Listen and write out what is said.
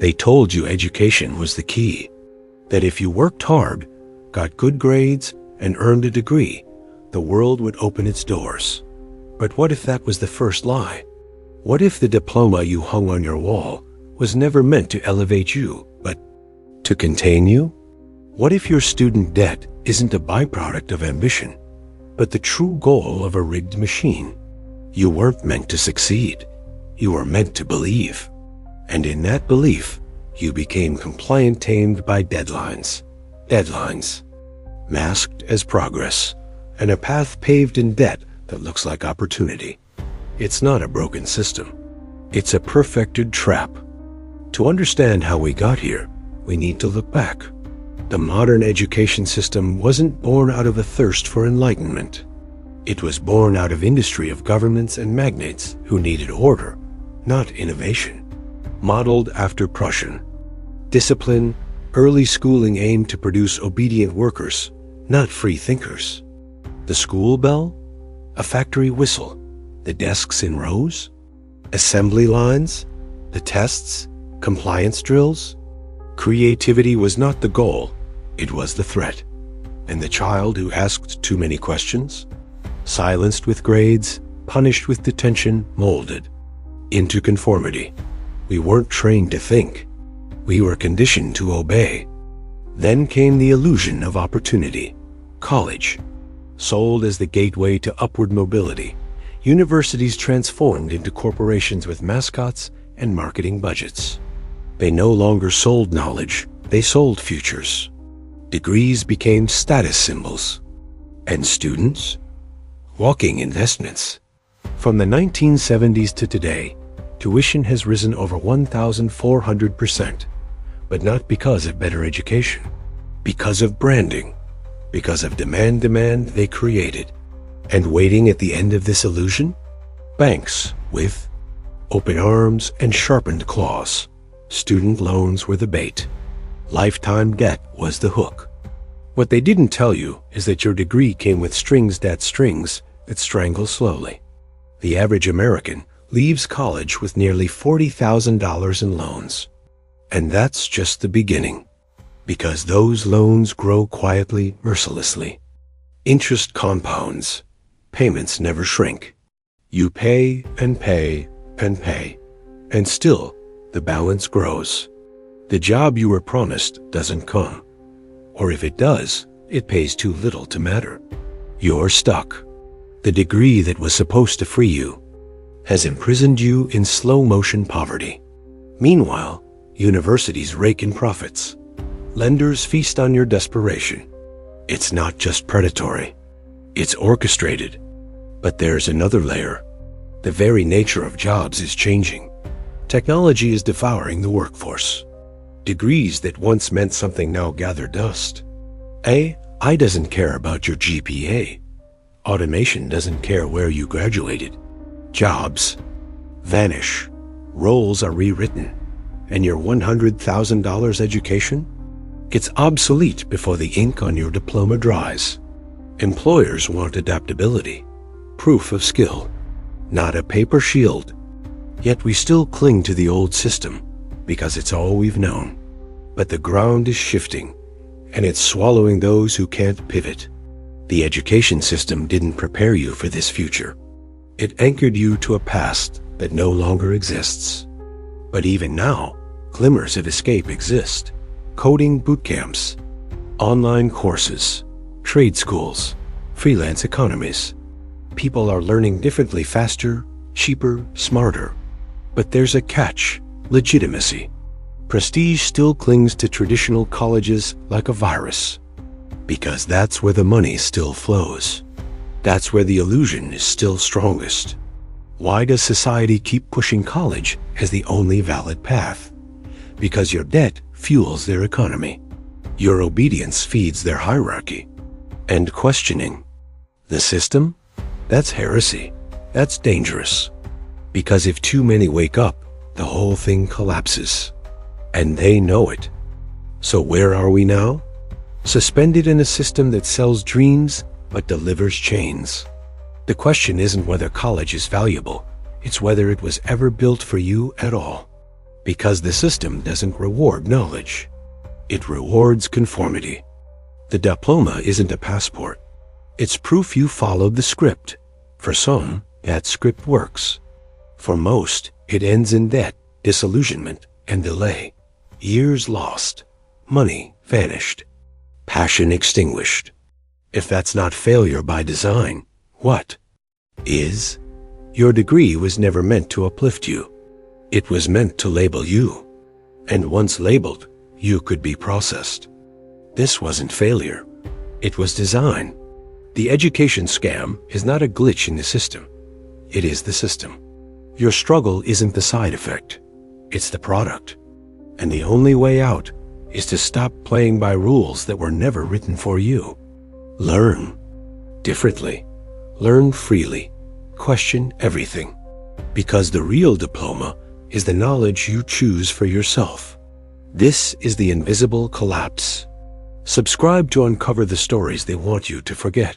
They told you education was the key, that if you worked hard, got good grades, and earned a degree, the world would open its doors. But what if that was the first lie? What if the diploma you hung on your wall was never meant to elevate you, but to contain you? What if your student debt isn't a byproduct of ambition, but the true goal of a rigged machine? You weren't meant to succeed. You were meant to believe. And in that belief, you became compliant tamed by deadlines. Deadlines, masked as progress, and a path paved in debt that looks like opportunity. It's not a broken system. It's a perfected trap. To understand how we got here, we need to look back. The modern education system wasn't born out of a thirst for enlightenment. It was born out of industry of governments and magnates who needed order, not innovation. Modeled after Prussian. Discipline, early schooling aimed to produce obedient workers, not free thinkers. The school bell? A factory whistle. The desks in rows? Assembly lines? The tests? Compliance drills? Creativity was not the goal, it was the threat. And the child who asked too many questions? Silenced with grades, punished with detention, molded into conformity. We weren't trained to think. We were conditioned to obey. Then came the illusion of opportunity. College. Sold as the gateway to upward mobility, universities transformed into corporations with mascots and marketing budgets. They no longer sold knowledge, they sold futures. Degrees became status symbols. And students? Walking investments. From the 1970s to today, tuition has risen over 1,400%, but not because of better education, because of branding, because of demand they created. And waiting at the end of this illusion? Banks with open arms and sharpened claws. Student loans were the bait. Lifetime debt was the hook. What they didn't tell you is that your degree came with strings that strangle slowly. The average American leaves college with nearly $40,000 in loans. And that's just the beginning, because those loans grow quietly, mercilessly. Interest compounds. Payments never shrink. You pay and pay and pay, and still the balance grows. The job you were promised doesn't come, or if it does, it pays too little to matter. You're stuck. The degree that was supposed to free you has imprisoned you in slow-motion poverty. Meanwhile, universities rake in profits. Lenders feast on your desperation. It's not just predatory. It's orchestrated. But there's another layer. The very nature of jobs is changing. Technology is devouring the workforce. Degrees that once meant something now gather dust. AI doesn't care about your GPA. Automation doesn't care where you graduated. Jobs vanish. Roles are rewritten. And your $100,000 education gets obsolete before the ink on your diploma dries. Employers want adaptability, proof of skill, not a paper shield. Yet we still cling to the old system because it's all we've known. But the ground is shifting, and it's swallowing those who can't pivot. The education system didn't prepare you for this future. It anchored you to a past that no longer exists. But even now, glimmers of escape exist. Coding boot camps, online courses, trade schools, freelance economies. People are learning differently, faster, cheaper, smarter. But there's a catch: legitimacy. Prestige still clings to traditional colleges like a virus, because that's where the money still flows. That's where the illusion is still strongest. Why does society keep pushing college as the only valid path? Because your debt fuels their economy. Your obedience feeds their hierarchy. And questioning the system? That's heresy. That's dangerous. Because if too many wake up, the whole thing collapses. And they know it. So where are we now? Suspended in a system that sells dreams but delivers chains. The question isn't whether college is valuable, it's whether it was ever built for you at all. Because the system doesn't reward knowledge. It rewards conformity. The diploma isn't a passport. It's proof you followed the script. For some, that script works. For most, it ends in debt, disillusionment, and delay. Years lost. Money vanished. Passion extinguished. If that's not failure by design, what is? Your degree was never meant to uplift you. It was meant to label you. And once labeled, you could be processed. This wasn't failure. It was design. The education scam is not a glitch in the system. It is the system. Your struggle isn't the side effect. It's the product. And the only way out is to stop playing by rules that were never written for you. Learn differently. Learn freely. Question everything. Because the real diploma is the knowledge you choose for yourself. This is the invisible collapse. Subscribe to uncover the stories they want you to forget.